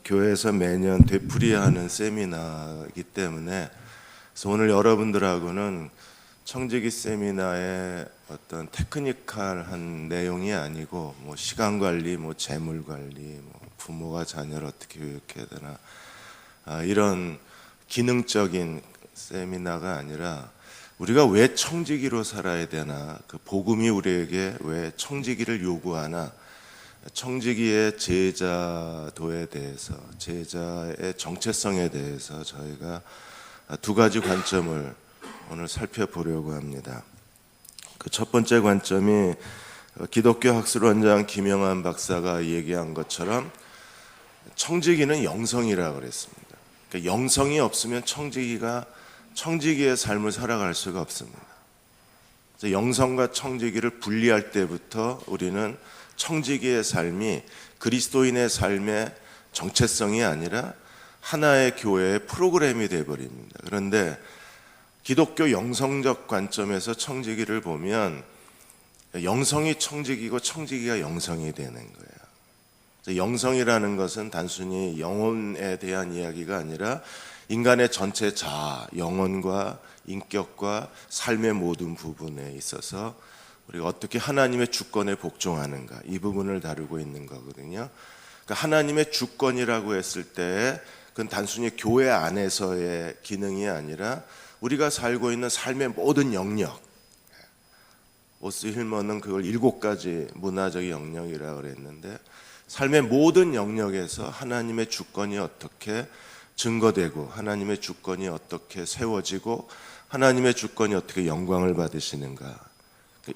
교회에서 매년 되풀이하는 세미나이기 때문에 그래서 오늘 여러분들하고는 청지기 세미나의 어떤 테크니컬한 내용이 아니고 뭐 시간 관리, 뭐 재물 관리, 뭐 부모가 자녀를 어떻게 교육해야 되나 이런 기능적인 세미나가 아니라 우리가 왜 청지기로 살아야 되나, 그 복음이 우리에게 왜 청지기를 요구하나, 청지기의 제자도에 대해서, 제자의 정체성에 대해서 저희가 두 가지 관점을 오늘 살펴보려고 합니다. 그 첫 번째 관점이 기독교 학술원장 김영환 박사가 얘기한 것처럼 청지기는 영성이라고 그랬습니다. 그러니까 영성이 없으면 청지기의 삶을 살아갈 수가 없습니다. 영성과 청지기를 분리할 때부터 우리는 청지기의 삶이 그리스도인의 삶의 정체성이 아니라 하나의 교회의 프로그램이 되어버립니다. 그런데 기독교 영성적 관점에서 청지기를 보면 영성이 청지기고 청지기가 영성이 되는 거예요. 영성이라는 것은 단순히 영혼에 대한 이야기가 아니라 인간의 전체 자아, 영혼과 인격과 삶의 모든 부분에 있어서 우리가 어떻게 하나님의 주권에 복종하는가, 이 부분을 다루고 있는 거거든요. 그러니까 하나님의 주권이라고 했을 때 그건 단순히 교회 안에서의 기능이 아니라 우리가 살고 있는 삶의 모든 영역, 오스 힐먼은 그걸 7가지 문화적 영역이라고 그랬는데 삶의 모든 영역에서 하나님의 주권이 어떻게 증거되고 하나님의 주권이 어떻게 세워지고 하나님의 주권이 어떻게 영광을 받으시는가,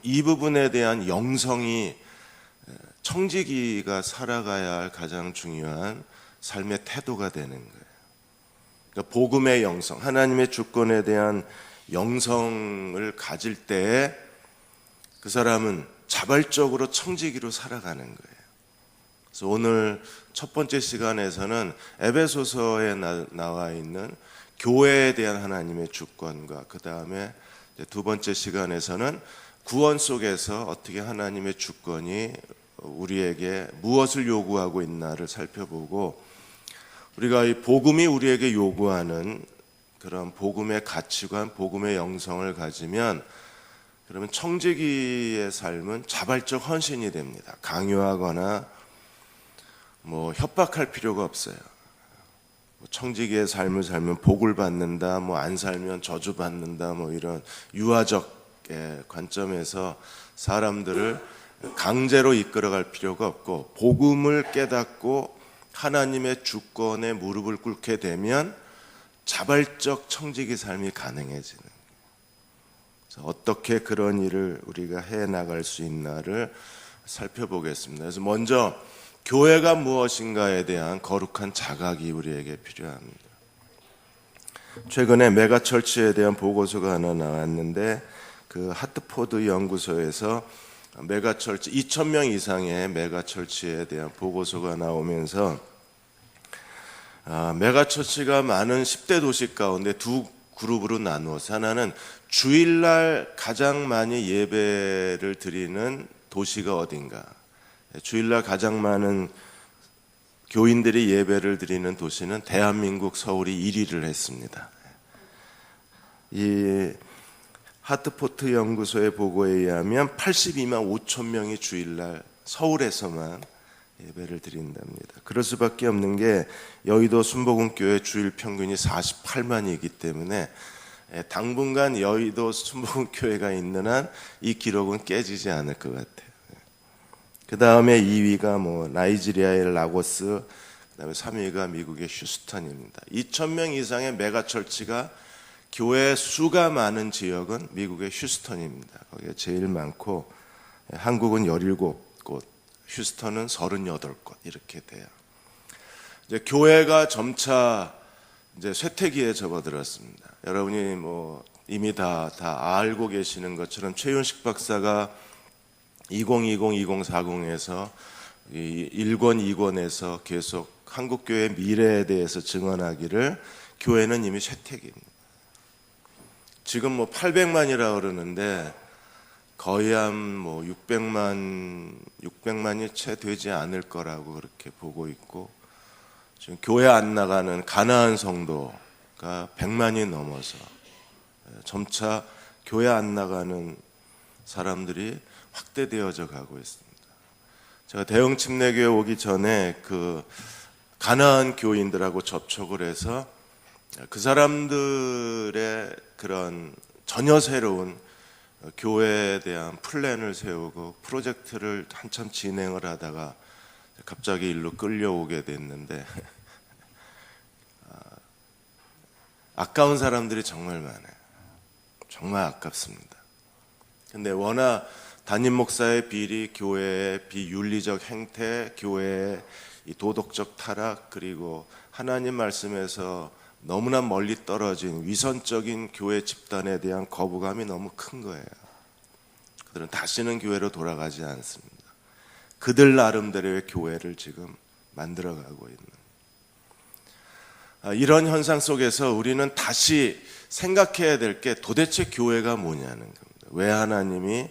이 부분에 대한 영성이 청지기가 살아가야 할 가장 중요한 삶의 태도가 되는 거예요. 그러니까 복음의 영성, 하나님의 주권에 대한 영성을 가질 때에 그 사람은 자발적으로 청지기로 살아가는 거예요. 그래서 오늘 첫 번째 시간에서는 에베소서에 나와 있는 교회에 대한 하나님의 주권과 그 다음에 두 번째 시간에서는 구원 속에서 어떻게 하나님의 주권이 우리에게 무엇을 요구하고 있나를 살펴보고, 우리가 이 복음이 우리에게 요구하는 그런 복음의 가치관, 복음의 영성을 가지면 그러면 청지기의 삶은 자발적 헌신이 됩니다. 강요하거나 뭐 협박할 필요가 없어요. 청지기의 삶을 살면 복을 받는다, 뭐 안 살면 저주 받는다, 뭐 이런 유아적 관점에서 사람들을 강제로 이끌어갈 필요가 없고, 복음을 깨닫고 하나님의 주권에 무릎을 꿇게 되면 자발적 청지기 삶이 가능해지는 거예요. 어떻게 그런 일을 우리가 해나갈 수 있나를 살펴보겠습니다. 그래서 먼저 교회가 무엇인가에 대한 거룩한 자각이 우리에게 필요합니다. 최근에 메가철치에 대한 보고서가 하나 나왔는데, 그 하트포드 연구소에서 메가철치 2,000명 이상의 메가철치에 대한 보고서가 나오면서 메가철치가 많은 10대 도시 가운데 두 그룹으로 나누어서, 하나는 주일날 가장 많이 예배를 드리는 도시가 어딘가, 주일날 가장 많은 교인들이 예배를 드리는 도시는 대한민국 서울이 1위를 했습니다. 이 하트포트 연구소의 보고에 의하면 82만 5천 명이 주일날 서울에서만 예배를 드린답니다. 그럴 수밖에 없는 게 여의도 순복음교회 주일 평균이 48만이기 때문에 당분간 여의도 순복음교회가 있는 한 이 기록은 깨지지 않을 것 같아요. 그 다음에 2위가 뭐 나이지리아의 라고스, 그 다음에 3위가 미국의 휴스턴입니다. 2,000명 이상의 메가철치가 교회 수가 많은 지역은 미국의 휴스턴입니다. 거기가 제일 많고, 한국은 17곳, 휴스턴은 38곳 이렇게 돼요. 이제 교회가 점차 이제 쇠퇴기에 접어들었습니다. 여러분이 뭐 이미 다 알고 계시는 것처럼 최윤식 박사가 2020-2040에서 1권, 2권에서 계속 한국교회의 미래에 대해서 증언하기를 교회는 이미 쇠퇴기입니다. 지금 뭐 800만이라 그러는데 거의 한 뭐 600만이 채 되지 않을 거라고 그렇게 보고 있고, 지금 교회 안 나가는 가나안 성도가 100만이 넘어서 점차 교회 안 나가는 사람들이 확대되어져 가고 있습니다. 제가 대형 침례교회 오기 전에 그 가나안 교인들하고 접촉을 해서 그 사람들의 그런 전혀 새로운 교회에 대한 플랜을 세우고 프로젝트를 한참 진행을 하다가 갑자기 일로 끌려오게 됐는데 아까운 사람들이 정말 많아요. 정말 아깝습니다. 근데 워낙 담임 목사의 비리, 교회의 비윤리적 행태, 교회의 이 도덕적 타락, 그리고 하나님 말씀에서 너무나 멀리 떨어진 위선적인 교회 집단에 대한 거부감이 너무 큰 거예요. 그들은 다시는 교회로 돌아가지 않습니다. 그들 나름대로의 교회를 지금 만들어가고 있는 이런 현상 속에서 우리는 다시 생각해야 될 게 도대체 교회가 뭐냐는 겁니다. 왜 하나님이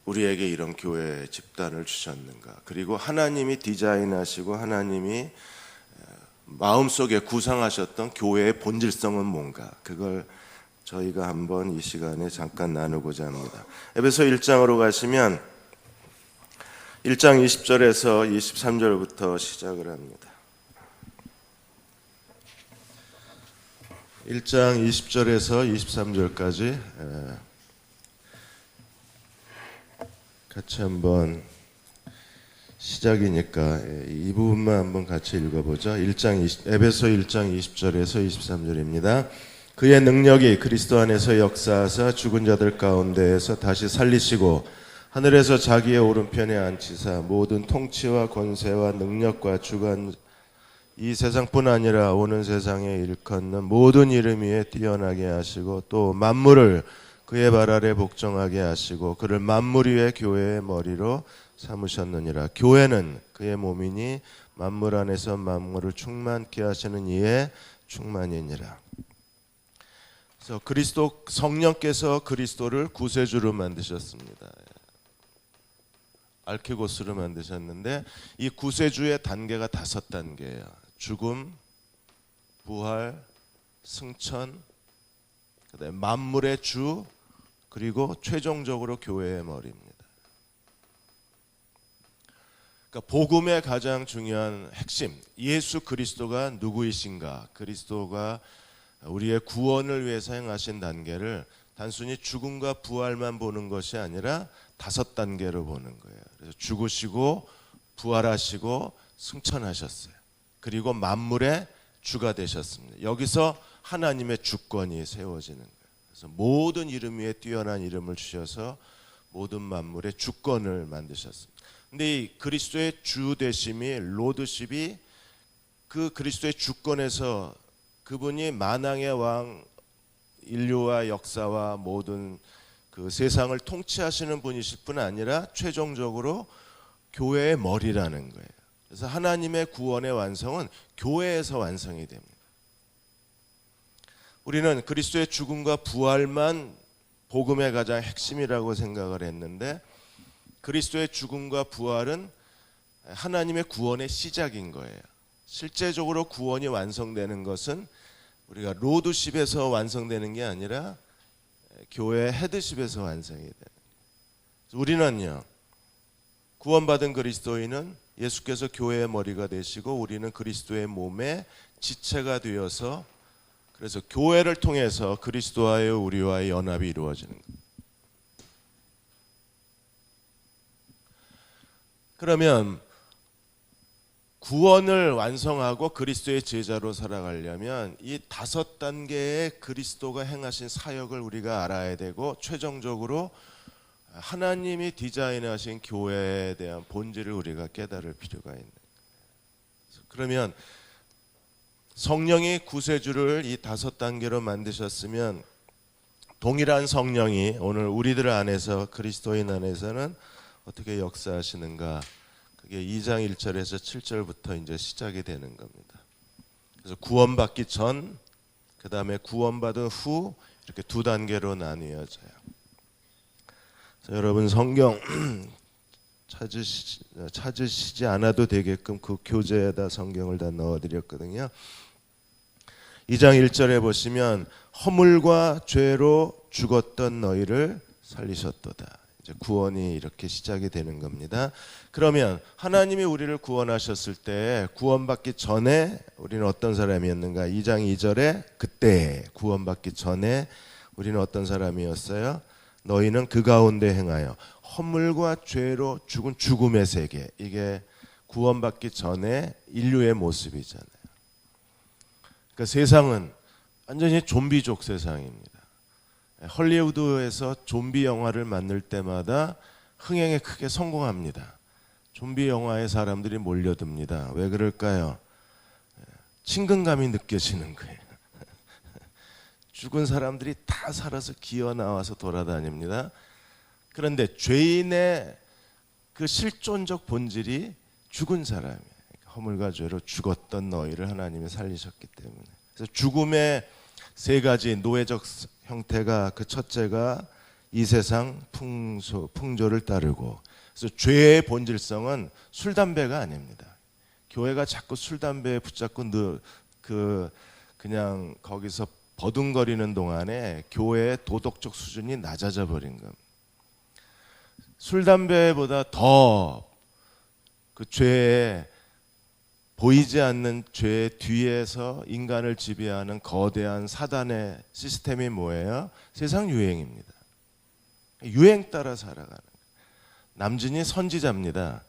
우리에게 이런 교회 집단을 주셨는가? 그리고 하나님이 디자인하시고 하나님이 마음속에 구상하셨던 교회의 본질성은 뭔가? 그걸 저희가 한번 이 시간에 잠깐 나누고자 합니다. 에베소 1장으로 가시면 1장 20절에서 23절부터 시작을 합니다. 1장 20절에서 23절까지 같이 한번 시작이니까 이 부분만 한번 같이 읽어보죠. 에베소 1장 20절에서 23절입니다. 그의 능력이 그리스도 안에서 역사하사 죽은 자들 가운데에서 다시 살리시고 하늘에서 자기의 오른편에 앉히사 모든 통치와 권세와 능력과 주관 이 세상뿐 아니라 오는 세상에 일컫는 모든 이름 위에 뛰어나게 하시고 또 만물을 그의 발 아래 복종하게 하시고 그를 만물 위에 교회의 머리로 삼으셨느니라. 교회는 그의 몸이니 만물 안에서 만물을 충만케 하시는 이의 충만이니라. 그래서 성령께서 그리스도를 구세주로 만드셨습니다. 알케고스로 만드셨는데 이 구세주의 단계가 5단계예요. 죽음, 부활, 승천, 그다음에 만물의 주, 그리고 최종적으로 교회의 머리입니다. 그러니까 복음의 가장 중요한 핵심, 예수 그리스도가 누구이신가? 그리스도가 우리의 구원을 위해서 행하신 단계를 단순히 죽음과 부활만 보는 것이 아니라 5단계로 보는 거예요. 그래서 죽으시고 부활하시고 승천하셨어요. 그리고 만물의 주가 되셨습니다. 여기서 하나님의 주권이 세워지는 거예요. 그래서 모든 이름 위에 뛰어난 이름을 주셔서 모든 만물의 주권을 만드셨습니다. 근데 이 그리스도의 주 되심이 로드십이 그 그리스도의 주권에서 그분이 만왕의 왕, 인류와 역사와 모든 그 세상을 통치하시는 분이실 뿐 아니라 최종적으로 교회의 머리라는 거예요. 그래서 하나님의 구원의 완성은 교회에서 완성이 됩니다. 우리는 그리스도의 죽음과 부활만 복음의 가장 핵심이라고 생각을 했는데 그리스도의 죽음과 부활은 하나님의 구원의 시작인 거예요. 실제적으로 구원이 완성되는 것은 우리가 로드십에서 완성되는 게 아니라 교회 헤드십에서 완성이 돼요. 우리는요, 구원받은 그리스도인은 예수께서 교회의 머리가 되시고 우리는 그리스도의 몸의 지체가 되어서 그래서 교회를 통해서 그리스도와의 우리와의 연합이 이루어지는 거예요. 그러면 구원을 완성하고 그리스도의 제자로 살아가려면 이 5단계의 그리스도가 행하신 사역을 우리가 알아야 되고 최종적으로 하나님이 디자인하신 교회에 대한 본질을 우리가 깨달을 필요가 있는 거예요. 그러면 성령이 구세주를 이 5단계로 만드셨으면 동일한 성령이 오늘 우리들 안에서 그리스도인 안에서는 어떻게 역사하시는가? 그게 2장 1절에서 7절부터 이제 시작이 되는 겁니다. 그래서 구원받기 전, 그 다음에 구원받은 후 이렇게 2단계로 나뉘어져요. 여러분 성경 찾으시지 않아도 되게끔 그 교재에다 성경을 다 넣어드렸거든요. 2장 1절에 보시면 허물과 죄로 죽었던 너희를 살리셨도다. 이제 구원이 이렇게 시작이 되는 겁니다. 그러면 하나님이 우리를 구원하셨을 때 구원받기 전에 우리는 어떤 사람이었는가? 2장 2절에 그때 구원받기 전에 우리는 어떤 사람이었어요? 너희는 그 가운데 행하여 허물과 죄로 죽은 죽음의 세계. 이게 구원받기 전에 인류의 모습이잖아요. 그러니까 세상은 완전히 좀비족 세상입니다. 헐리우드에서 좀비 영화를 만들 때마다 흥행에 크게 성공합니다. 좀비 영화에 사람들이 몰려듭니다. 왜 그럴까요? 친근감이 느껴지는 거예요. 죽은 사람들이 다 살아서 기어 나와서 돌아다닙니다. 그런데 죄인의 그 실존적 본질이 죽은 사람이에요. 허물과 죄로 죽었던 너희를 하나님이 살리셨기 때문에. 그래서 죽음의 세 가지 노예적 형태가, 그 첫째가 이 세상 풍조를 따르고, 그래서 죄의 본질성은 술 담배가 아닙니다. 교회가 자꾸 술 담배에 붙잡고 그냥 거기서 버둥거리는 동안에 교회의 도덕적 수준이 낮아져 버린 겁니다. 술 담배보다 더 그 죄에 보이지 않는 죄 뒤에서 인간을 지배하는 거대한 사단의 시스템이 뭐예요? 세상 유행입니다. 유행 따라 살아가는 거예요. 남진이 선지자입니다.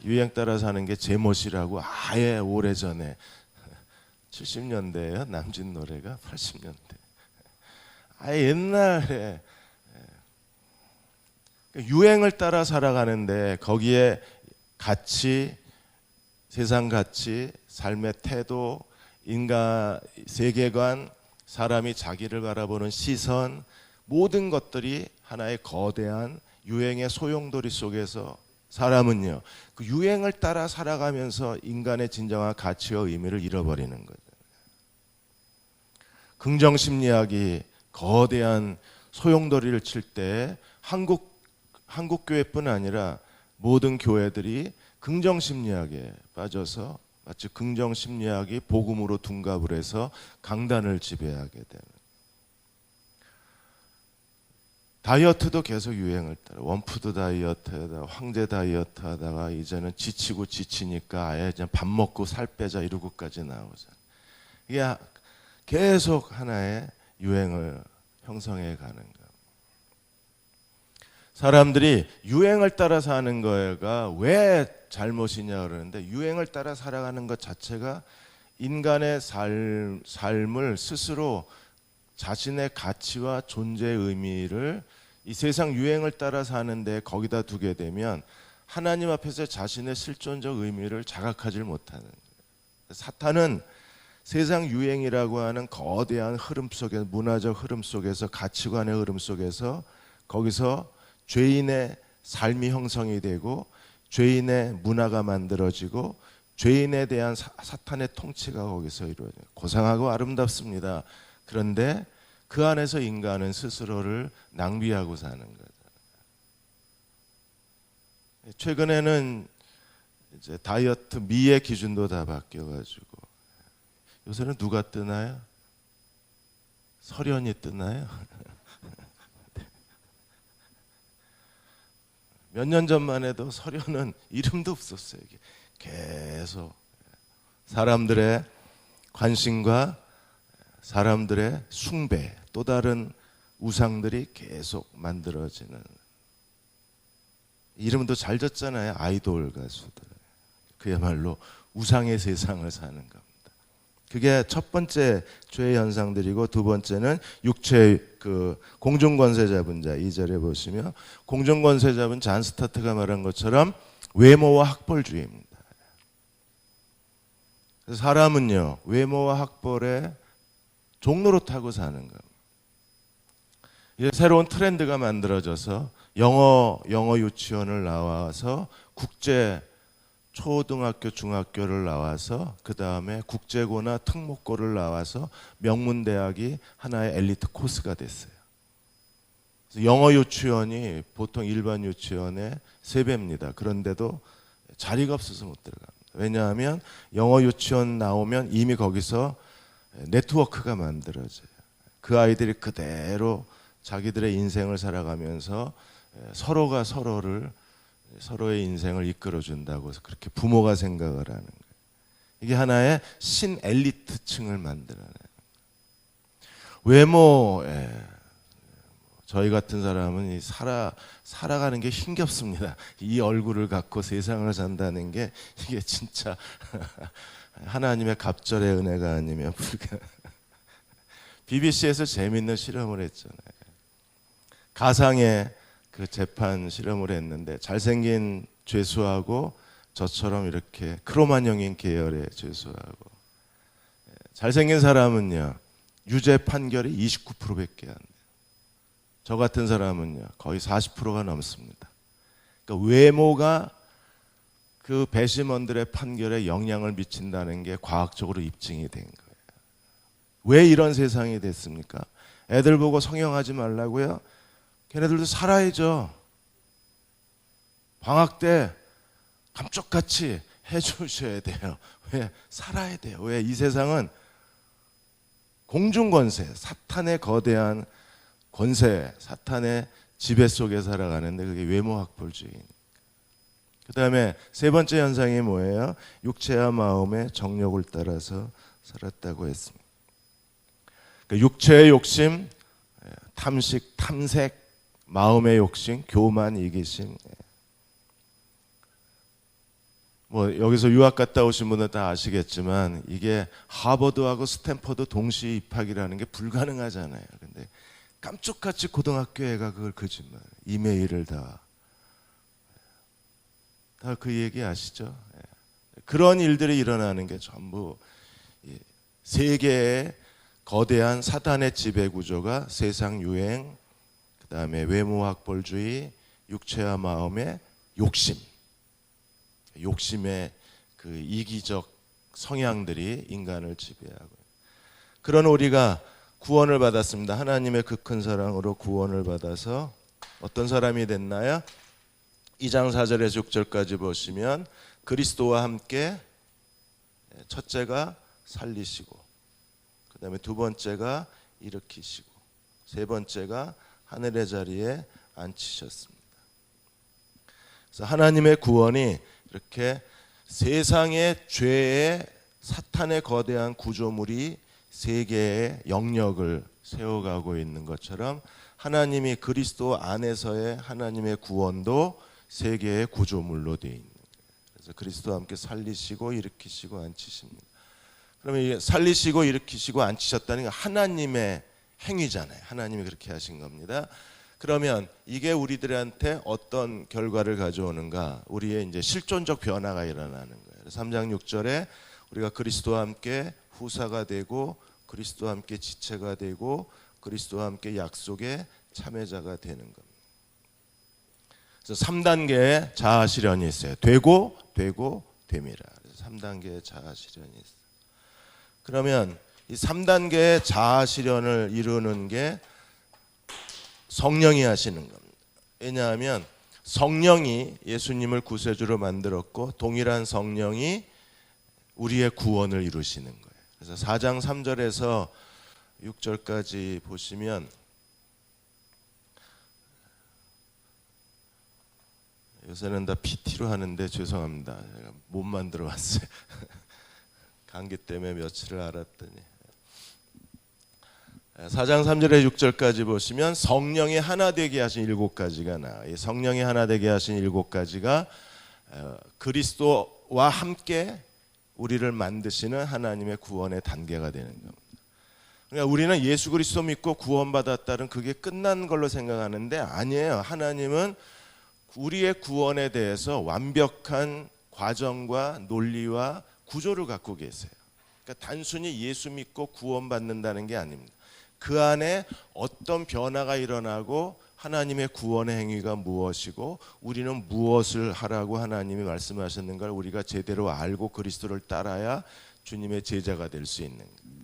유행 따라 사는 게 제멋이라고 아예 오래전에 70년대에요. 남진 노래가 80년대. 아예 옛날에 유행을 따라 살아가는데 거기에 가치, 세상 가치, 삶의 태도, 인간 세계관, 사람이 자기를 바라보는 시선, 모든 것들이 하나의 거대한 유행의 소용돌이 속에서 사람은요, 그 유행을 따라 살아가면서 인간의 진정한 가치와 의미를 잃어버리는 거죠. 긍정심리학이 거대한 소용돌이를 칠 때 한국 교회뿐 아니라 모든 교회들이 긍정심리학에 빠져서 마치 긍정심리학이 복음으로 둔갑을 해서 강단을 지배하게 되는. 다이어트도 계속 유행을 따라 원푸드 다이어트 하다가 황제 다이어트 하다가 이제는 지치고 지치니까 아예 그냥 밥 먹고 살 빼자 이러고까지 나오잖아요. 이게 계속 하나의 유행을 형성해 가는 거예요. 사람들이 유행을 따라 사는 거가 왜 잘못이냐 그러는데, 유행을 따라 살아가는 것 자체가 인간의 삶을 스스로 자신의 가치와 존재의 의미를 이 세상 유행을 따라 사는데 거기다 두게 되면 하나님 앞에서 자신의 실존적 의미를 자각하지 못하는 거예요. 사탄은 세상 유행이라고 하는 거대한 흐름 속에서, 문화적 흐름 속에서, 가치관의 흐름 속에서 거기서 죄인의 삶이 형성이 되고 죄인의 문화가 만들어지고 죄인에 대한 사탄의 통치가 거기서 이루어져요. 고상하고 아름답습니다. 그런데 그 안에서 인간은 스스로를 낭비하고 사는 거죠. 최근에는 이제 다이어트 미의 기준도 다 바뀌어가지고 요새는 누가 뜨나요? 설현이 뜨나요? 몇 년 전만 해도 설현은 이름도 없었어요. 계속 사람들의 관심과 사람들의 숭배, 또 다른 우상들이 계속 만들어지는. 이름도 잘 졌잖아요. 아이돌 가수들. 그야말로 우상의 세상을 사는 겁니다. 그게 첫 번째 죄의 현상들이고, 두 번째는 육체의 그 공중권세 잡은 자. 2절에 보시면 공중권세 잡은 잔 스타트가 말한 것처럼 외모와 학벌주의입니다. 그래서 사람은요, 외모와 학벌에 종로로 타고 사는 겁니다. 이제 새로운 트렌드가 만들어져서 영어 유치원을 나와서 국제 초등학교, 중학교를 나와서 그 다음에 국제고나 특목고를 나와서 명문대학이 하나의 엘리트 코스가 됐어요. 그래서 영어 유치원이 보통 일반 유치원의 3배입니다. 그런데도 자리가 없어서 못 들어갑니다. 왜냐하면 영어 유치원 나오면 이미 거기서 네트워크가 만들어져요. 그 아이들이 그대로 자기들의 인생을 살아가면서 서로가 서로의 인생을 이끌어준다고 해서 그렇게 부모가 생각을 하는 거예요. 이게 하나의 신 엘리트층을 만들어내는 외모에 저희 같은 사람은 살아가는 게 힘겹습니다. 이 얼굴을 갖고 세상을 산다는 게 이게 진짜 하나님의 갑절의 은혜가 아니면 불가. BBC에서 재밌는 실험을 했잖아요. 가상의 그 재판 실험을 했는데 잘생긴 죄수하고 저처럼 이렇게 크로마뇽인 계열의 죄수하고 잘생긴 사람은요 유죄 판결이 29%밖에 안 돼요. 저 같은 사람은요 거의 40%가 넘습니다. 그러니까 외모가 그 배심원들의 판결에 영향을 미친다는 게 과학적으로 입증이 된 거예요. 왜 이런 세상이 됐습니까? 애들 보고 성형하지 말라고요? 걔네들도 살아야죠. 방학 때 감쪽같이 해주셔야 돼요. 왜? 살아야 돼요. 왜? 이 세상은 공중권세, 사탄의 거대한 권세, 사탄의 지배 속에 살아가는데 그게 외모학벌주의니까. 그 다음에 세 번째 현상이 뭐예요? 육체와 마음의 정욕을 따라서 살았다고 했습니다. 그러니까 육체의 욕심, 탐식, 탐색, 마음의 욕심, 교만, 이기심. 뭐 여기서 유학 갔다 오신 분은 다 아시겠지만 이게 하버드하고 스탠퍼드 동시 입학이라는 게 불가능하잖아요. 근데 깜짝같이 고등학교 애가 그걸 거짓말, 이메일을 다 그 얘기 아시죠? 그런 일들이 일어나는 게 전부 세계의 거대한 사탄의 지배 구조가 세상 유행, 그 다음에 외모학벌주의, 육체와 마음의 욕심의 그 이기적 성향들이 인간을 지배하고, 그런 우리가 구원을 받았습니다. 하나님의 그 큰 사랑으로 구원을 받아서 어떤 사람이 됐나요? 2장 4절에서 6절까지 보시면 그리스도와 함께 첫째가 살리시고, 그 다음에 두 번째가 일으키시고, 세 번째가 하늘의 자리에 앉히셨습니다. 그래서 하나님의 구원이 이렇게 세상의 죄의 사탄의 거대한 구조물이 세계의 영역을 세워가고 있는 것처럼 하나님이 그리스도 안에서의 하나님의 구원도 세계의 구조물로 되어 있는 거예요. 그래서 그리스도와 함께 살리시고 일으키시고 앉히십니다. 그러면 이게 살리시고 일으키시고 앉히셨다는 게 하나님의 행위잖아요. 하나님이 그렇게 하신 겁니다. 그러면 이게 우리들한테 어떤 결과를 가져오는가? 우리의 이제 실존적 변화가 일어나는 거예요. 3장 6절에 우리가 그리스도와 함께 후사가 되고 그리스도와 함께 지체가 되고 그리스도와 함께 약속의 참여자가 되는 겁니다. 그래서 3단계의 자아 실현이 있어요. 되고 됨이라. 그래서 3단계의 자아 실현이 있어요. 그러면 이 3단계의 자아 실현을 이루는 게 성령이 하시는 겁니다. 왜냐하면 성령이 예수님을 구세주로 만들었고 동일한 성령이 우리의 구원을 이루시는 거예요. 그래서 4장 3절에서 6절까지 보시면 요새는 다 PT로 하는데 죄송합니다. 제가 못 만들어 왔어요. 감기 때문에 며칠을 알았더니 4장 3절에 6절까지 보시면 성령이 하나 되게 하신 7가지가 나와요. 이 성령이 하나 되게 하신 7가지가 그리스도와 함께 우리를 만드시는 하나님의 구원의 단계가 되는 겁니다. 그러니까 우리는 예수 그리스도 믿고 구원받았다는 그게 끝난 걸로 생각하는데 아니에요. 하나님은 우리의 구원에 대해서 완벽한 과정과 논리와 구조를 갖고 계세요. 그러니까 단순히 예수 믿고 구원받는다는 게 아닙니다. 그 안에 어떤 변화가 일어나고 하나님의 구원의 행위가 무엇이고 우리는 무엇을 하라고 하나님이 말씀하셨는가를 우리가 제대로 알고 그리스도를 따라야 주님의 제자가 될 수 있는 거예요.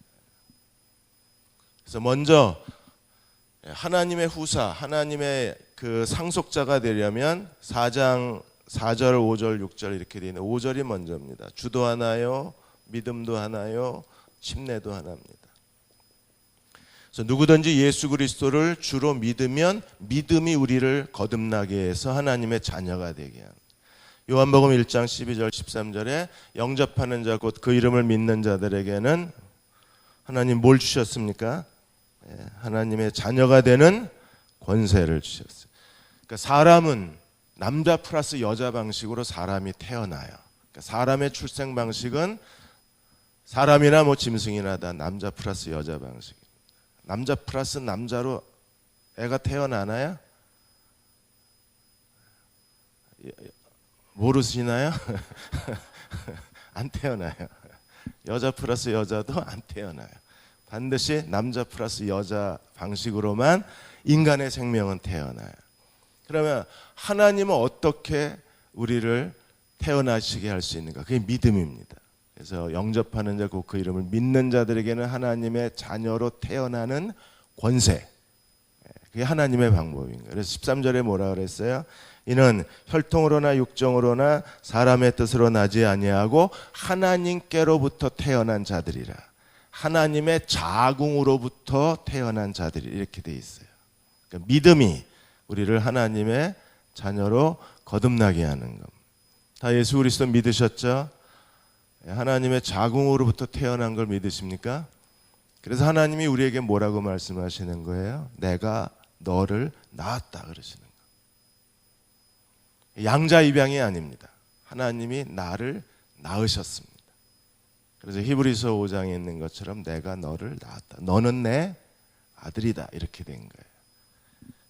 그래서 먼저 하나님의 후사, 하나님의 그 상속자가 되려면 4장 4절, 5절, 6절 이렇게 되어 있는 5절이 먼저입니다. 주도 하나요, 믿음도 하나요, 침례도 하나입니다. 그래서 누구든지 예수 그리스도를 주로 믿으면 믿음이 우리를 거듭나게 해서 하나님의 자녀가 되게 합니다. 요한복음 1장 12절 13절에 영접하는 자 곧 그 이름을 믿는 자들에게는 하나님 뭘 주셨습니까? 하나님의 자녀가 되는 권세를 주셨어요. 그러니까 사람은 남자 플러스 여자 방식으로 사람이 태어나요. 그러니까 사람의 출생 방식은 사람이나 뭐 짐승이나 다 남자 플러스 여자 방식. 남자 플러스 남자로 애가 태어나나요? 모르시나요? 안 태어나요. 여자 플러스 여자도 안 태어나요. 반드시 남자 플러스 여자 방식으로만 인간의 생명은 태어나요. 그러면 하나님은 어떻게 우리를 태어나시게 할 수 있는가? 그게 믿음입니다. 그래서 영접하는 자 곧 그 이름을 믿는 자들에게는 하나님의 자녀로 태어나는 권세. 그게 하나님의 방법인 거예요. 그래서 13절에 뭐라 그랬어요? 이는 혈통으로나 육정으로나 사람의 뜻으로 나지 아니하고 하나님께로부터 태어난 자들이라. 하나님의 자궁으로부터 태어난 자들이 이렇게 돼 있어요. 그러니까 믿음이 우리를 하나님의 자녀로 거듭나게 하는 겁니다. 다 예수 그리스도 믿으셨죠? 하나님의 자궁으로부터 태어난 걸 믿으십니까? 그래서 하나님이 우리에게 뭐라고 말씀하시는 거예요? 내가 너를 낳았다 그러시는 거예요. 양자 입양이 아닙니다. 하나님이 나를 낳으셨습니다. 그래서 히브리서 5장에 있는 것처럼 내가 너를 낳았다. 너는 내 아들이다. 이렇게 된 거예요.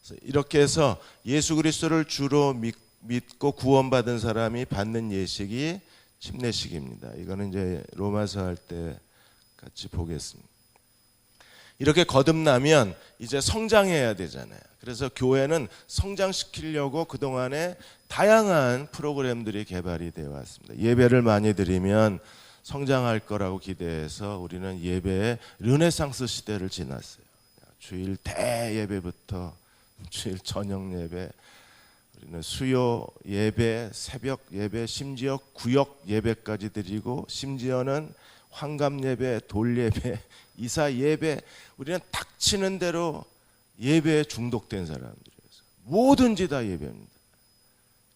그래서 이렇게 해서 예수 그리스도를 주로 믿고 구원받은 사람이 받는 예식이 침례식입니다. 이거는 이제 로마서 할 때 같이 보겠습니다. 이렇게 거듭나면 이제 성장해야 되잖아요. 그래서 교회는 성장시키려고 그동안에 다양한 프로그램들이 개발이 되어 왔습니다. 예배를 많이 드리면 성장할 거라고 기대해서 우리는 예배의 르네상스 시대를 지났어요. 주일 대예배부터 주일 저녁 예배, 우리는 수요 예배, 새벽 예배, 심지어 구역 예배까지 드리고 심지어는 환갑 예배, 돌 예배, 이사 예배, 우리는 닥치는 대로 예배에 중독된 사람들이어서 뭐든지 다 예배입니다.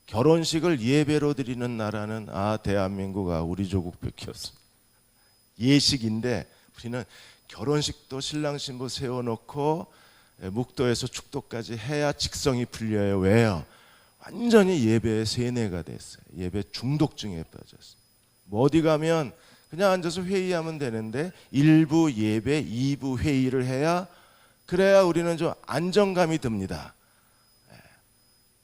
결혼식을 예배로 드리는 나라는 대한민국 우리 조국밖에 없습니다. 예식인데 우리는 결혼식도 신랑 신부 세워놓고 묵도에서 축도까지 해야 직성이 풀려요. 왜요? 완전히 예배의 세뇌가 됐어요. 예배 중독증에 빠졌어요. 뭐 어디 가면 그냥 앉아서 회의하면 되는데 1부 예배, 2부 회의를 그래야 우리는 좀 안정감이 듭니다.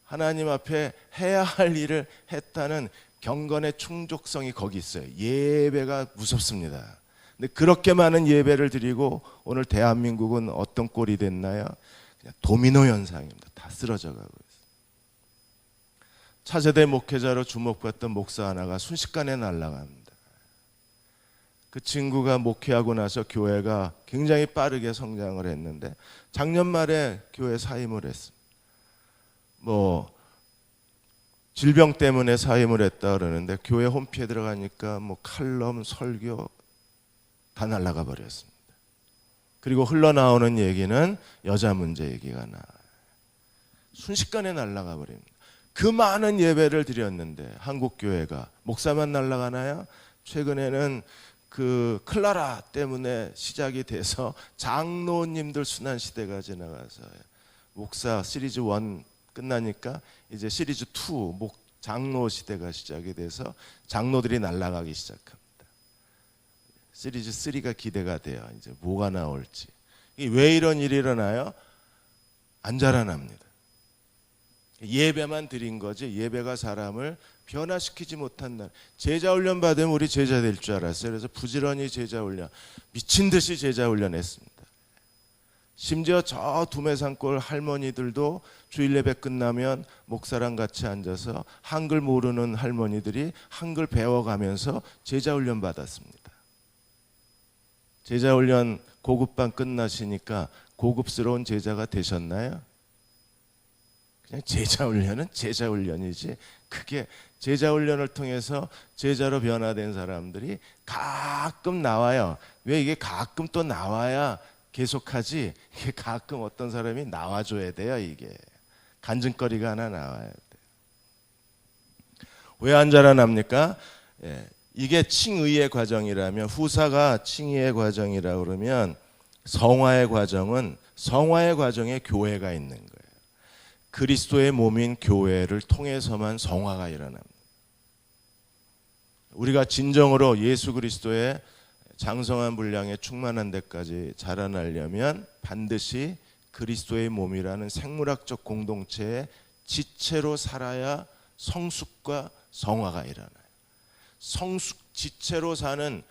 하나님 앞에 해야 할 일을 했다는 경건의 충족성이 거기 있어요. 예배가 무섭습니다. 근데 그렇게 많은 예배를 드리고 오늘 대한민국은 어떤 꼴이 됐나요? 그냥 도미노 현상입니다. 다 쓰러져 가고 있어요. 차세대 목회자로 주목받던 목사 하나가 순식간에 날아갑니다. 그 친구가 목회하고 나서 교회가 굉장히 빠르게 성장을 했는데 작년 말에 교회 사임을 했습니다. 질병 때문에 사임을 했다 그러는데 교회 홈피에 들어가니까 칼럼, 설교 다 날아가 버렸습니다. 그리고 흘러나오는 얘기는 여자 문제 얘기가 나와요. 순식간에 날아가 버립니다. 그 많은 예배를 드렸는데 한국 교회가 목사만 날아가나요? 최근에는 그 클라라 때문에 시작이 돼서 장로님들 순환 시대가 지나가서 목사 시리즈 1 끝나니까 이제 시리즈 2 장로 시대가 시작이 돼서 장로들이 날아가기 시작합니다. 시리즈 3가 기대가 돼요. 이제 뭐가 나올지. 왜 이런 일이 일어나요? 안 자라납니다. 예배만 드린 거지 예배가 사람을 변화시키지 못한다. 제자 훈련 받으면 우리 제자 될 줄 알았어요. 그래서 부지런히 제자 훈련, 미친 듯이 제자 훈련했습니다. 심지어 저 두메산골 할머니들도 주일 예배 끝나면 목사랑 같이 앉아서 한글 모르는 할머니들이 한글 배워가면서 제자 훈련 받았습니다. 제자 훈련 고급반 끝나시니까 고급스러운 제자가 되셨나요? 그냥 제자 훈련은 제자 훈련이지, 그게 제자 훈련을 통해서 제자로 변화된 사람들이 가끔 나와요. 왜 이게 가끔 또 나와야 계속하지, 이게 가끔 어떤 사람이 나와줘야 돼요. 이게 간증거리가 하나 나와야 돼요. 왜 안 자라납니까? 이게 칭의의 과정이라면, 후사가 칭의의 과정이라 그러면 성화의 과정은 성화의 과정에 교회가 있는 거예요. 그리스도의 몸인 교회를 통해서만 성화가 일어납니다. 우리가 진정으로 예수 그리스도의 장성한 분량에 충만한 데까지 자라나려면 반드시 그리스도의 몸이라는 생물학적 공동체의 지체로 살아야 성숙과 성화가 일어나요. 성숙 지체로 사는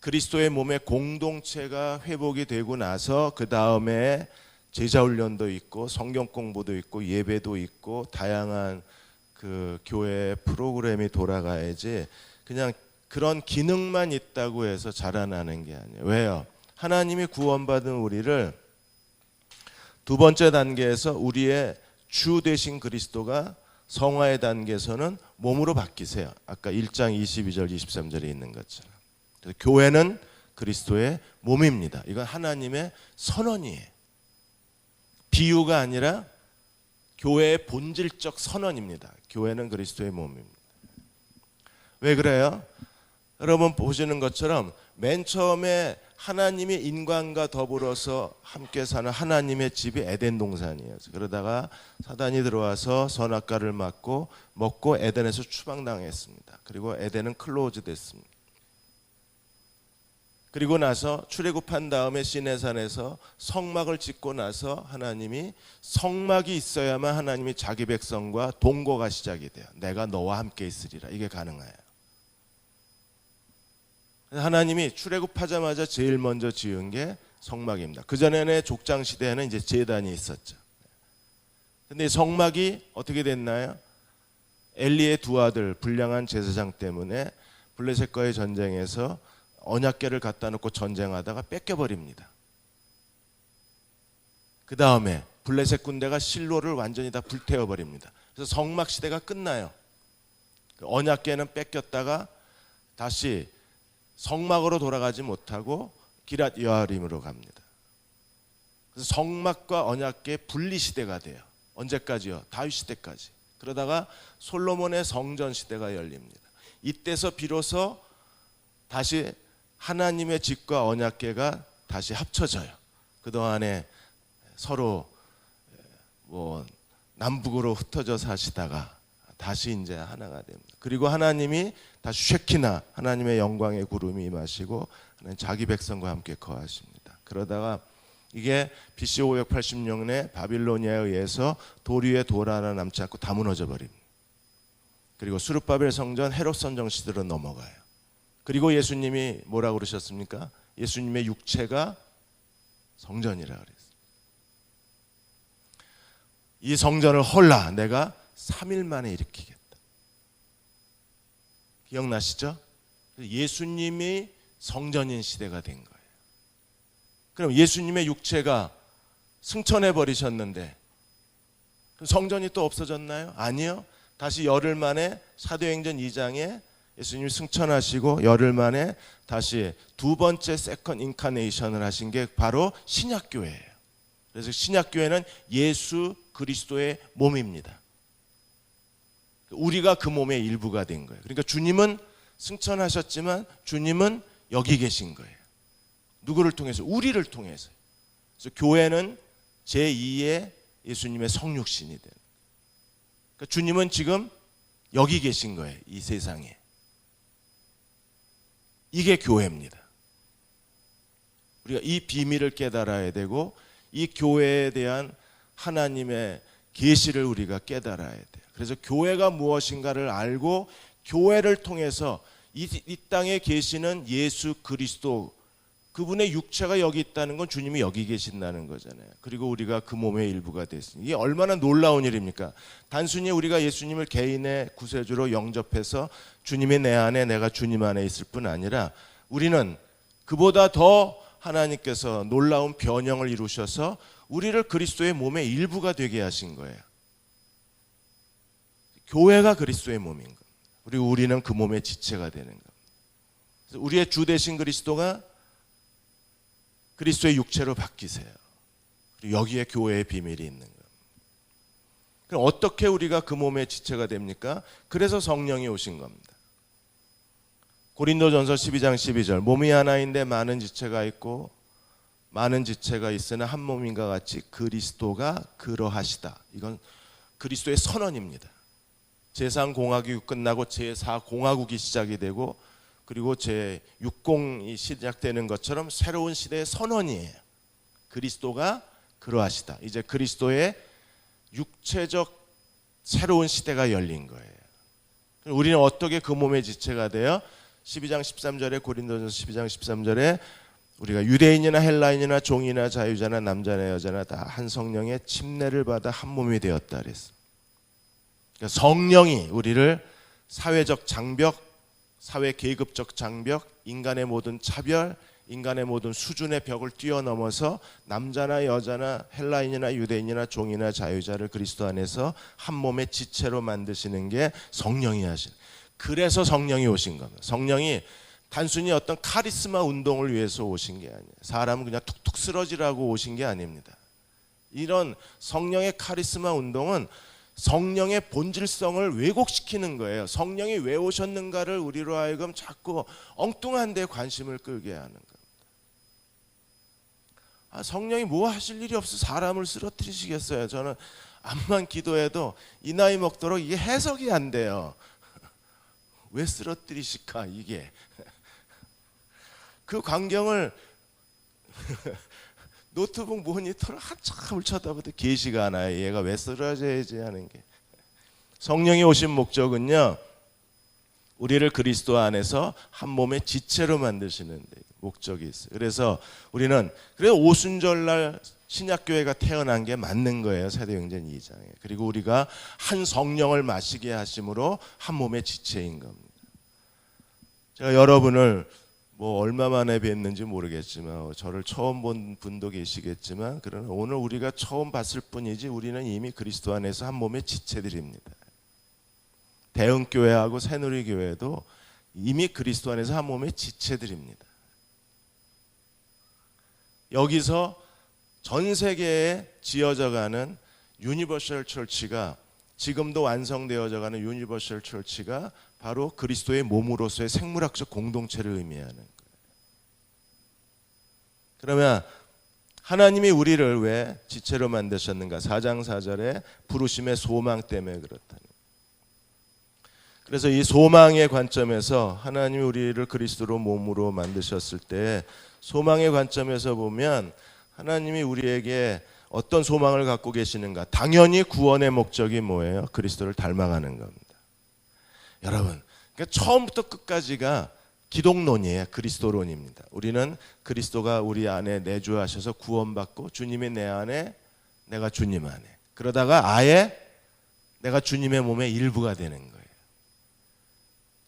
그리스도의 몸의 공동체가 회복이 되고 나서 그 다음에 제자 훈련도 있고 성경 공부도 있고 예배도 있고 다양한 그 교회 프로그램이 돌아가야지, 그냥 그런 기능만 있다고 해서 자라나는 게 아니에요. 왜요? 하나님이 구원받은 우리를 두 번째 단계에서 우리의 주 되신 그리스도가 성화의 단계에서는 몸으로 바뀌세요. 아까 1장 22절 23절에 있는 것처럼. 그래서 교회는 그리스도의 몸입니다. 이건 하나님의 선언이에요. 비유가 아니라 교회의 본질적 선언입니다. 교회는 그리스도의 몸입니다. 왜 그래요? 여러분 보시는 것처럼 맨 처음에 하나님이 인간과 더불어서 함께 사는 하나님의 집이 에덴 동산이에요. 그러다가 사단이 들어와서 선악과를 먹고 에덴에서 추방당했습니다. 그리고 에덴은 클로즈 됐습니다. 그리고 나서 출애굽한 다음에 시내산에서 성막을 짓고 나서 하나님이 성막이 있어야만 하나님이 자기 백성과 동거가 시작이 돼요. 내가 너와 함께 있으리라. 이게 가능해요. 하나님이 출애굽하자마자 제일 먼저 지은 게 성막입니다. 그전에는 족장 시대에는 이제 제단이 있었죠. 근데 성막이 어떻게 됐나요? 엘리의 두 아들 불량한 제사장 때문에 블레셋과의 전쟁에서 언약궤를 갖다 놓고 전쟁하다가 뺏겨버립니다. 그 다음에 블레셋 군대가 실로를 완전히 다 불태워버립니다. 그래서 성막 시대가 끝나요. 언약궤는 뺏겼다가 다시 성막으로 돌아가지 못하고 기랏 여아림으로 갑니다. 그래서 성막과 언약궤 분리 시대가 돼요. 언제까지요? 다윗 시대까지. 그러다가 솔로몬의 성전 시대가 열립니다. 이때서 비로소 다시 하나님의 집과 언약궤가 다시 합쳐져요. 그동안에 서로 남북으로 흩어져 사시다가 다시 이제 하나가 됩니다. 그리고 하나님이 다시 쉐키나 하나님의 영광의 구름이 임하시고 자기 백성과 함께 거하십니다. 그러다가 이게 BC 586년에 바빌로니아에 의해서 돌 위에 돌 하나 남지 않고 다 무너져 버립니다. 그리고 수르바벨 성전 헤롯 선정 시대로 넘어가요. 그리고 예수님이 뭐라고 그러셨습니까? 예수님의 육체가 성전이라 그랬어요. 이 성전을 헐라 내가 3일 만에 일으키겠다. 기억나시죠? 예수님이 성전인 시대가 된 거예요. 그럼 예수님의 육체가 승천해 버리셨는데 성전이 또 없어졌나요? 아니요. 다시 열흘 만에 사도행전 2장에 예수님이 승천하시고 열흘 만에 다시 두 번째 세컨 인카네이션을 하신 게 바로 신약교회예요. 그래서 신약교회는 예수 그리스도의 몸입니다. 우리가 그 몸의 일부가 된 거예요. 그러니까 주님은 승천하셨지만 주님은 여기 계신 거예요. 누구를 통해서? 우리를 통해서. 그래서 교회는 제2의 예수님의 성육신이 되는 거예요. 그러니까 주님은 지금 여기 계신 거예요. 이 세상에. 이게 교회입니다. 우리가 이 비밀을 깨달아야 되고 이 교회에 대한 하나님의 계시를 우리가 깨달아야 돼요. 그래서 교회가 무엇인가를 알고 교회를 통해서 이 땅에 계시는 예수 그리스도 그분의 육체가 여기 있다는 건 주님이 여기 계신다는 거잖아요. 그리고 우리가 그 몸의 일부가 됐습니다. 이게 얼마나 놀라운 일입니까? 단순히 우리가 예수님을 개인의 구세주로 영접해서 주님이 내 안에 내가 주님 안에 있을 뿐 아니라 우리는 그보다 더 하나님께서 놀라운 변형을 이루셔서 우리를 그리스도의 몸의 일부가 되게 하신 거예요. 교회가 그리스도의 몸인 겁니다. 그리고 우리는 그 몸의 지체가 되는 겁니다. 그래서 우리의 주 되신 그리스도가 그리스도의 육체로 바뀌세요. 그리고 여기에 교회의 비밀이 있는 겁니다. 그럼 어떻게 우리가 그 몸의 지체가 됩니까? 그래서 성령이 오신 겁니다. 고린도전서 12장 12절 몸이 하나인데 많은 지체가 있고 많은 지체가 있으나 한 몸인가 같이 그리스도가 그러하시다. 이건 그리스도의 선언입니다. 제3공화국이 끝나고 제4공화국이 시작이 되고 그리고 제6공이 시작되는 것처럼 새로운 시대의 선언이에요. 그리스도가 그러하시다. 이제 그리스도의 육체적 새로운 시대가 열린 거예요. 우리는 어떻게 그 몸의 지체가 돼요? 12장 13절에 고린도전서 12장 13절에 우리가 유대인이나 헬라인이나 종이나 자유자나 남자나 여자나 다 한 성령의 침례를 받아 한 몸이 되었다 그랬어요. 그러니까 성령이 우리를 사회적 장벽, 사회 계급적 장벽, 인간의 모든 차별, 인간의 모든 수준의 벽을 뛰어넘어서 남자나 여자나 헬라인이나 유대인이나 종이나 자유자를 그리스도 안에서 한 몸의 지체로 만드시는 게 성령이 하신. 그래서 성령이 오신 겁니다. 성령이 단순히 어떤 카리스마 운동을 위해서 오신 게 아니에요. 사람은 그냥 툭툭 쓰러지라고 오신 게 아닙니다. 이런 성령의 카리스마 운동은 성령의 본질성을 왜곡시키는 거예요. 성령이 왜 오셨는가를 우리로 하여금 자꾸 엉뚱한 데 관심을 끌게 하는 겁니다. 성령이 뭐 하실 일이 없어 사람을 쓰러뜨리시겠어요. 저는 암만 기도해도 이 나이 먹도록 이게 해석이 안 돼요. 왜 쓰러뜨리실까 이게. 그 광경을 노트북 모니터를 한참을 쳐다보도 계시가 않아요. 얘가 왜 쓰러져야지 하는 게. 성령이 오신 목적은요, 우리를 그리스도 안에서 한 몸의 지체로 만드시는 데 목적이 있어요. 그래서 우리는 오순절날 신약교회가 태어난 게 맞는 거예요. 사도행전 2장에. 그리고 우리가 한 성령을 마시게 하심으로 한 몸의 지체인 겁니다. 제가 여러분을 얼마 만에 뵀는지 모르겠지만 저를 처음 본 분도 계시겠지만 그러나 오늘 우리가 처음 봤을 뿐이지 우리는 이미 그리스도 안에서 한 몸의 지체들입니다. 대흥교회하고 새누리교회도 이미 그리스도 안에서 한 몸의 지체들입니다. 여기서 전 세계에 지어져가는 유니버셜 처치가 지금도 완성되어져 가는 유니버셜 처치가 바로 그리스도의 몸으로서의 생물학적 공동체를 의미하는 거예요. 그러면 하나님이 우리를 왜 지체로 만드셨는가? 4장 4절에 부르심의 소망 때문에 그렇다는. 그래서 이 소망의 관점에서 하나님이 우리를 그리스도로 몸으로 만드셨을 때 소망의 관점에서 보면 하나님이 우리에게 어떤 소망을 갖고 계시는가? 당연히 구원의 목적이 뭐예요? 그리스도를 닮아가는 겁니다. 여러분, 그러니까 처음부터 끝까지가 기독론이에요. 그리스도론입니다. 우리는 그리스도가 우리 안에 내주하셔서 구원받고 주님이 내 안에, 내가 주님 안에. 그러다가 아예 내가 주님의 몸의 일부가 되는 거예요.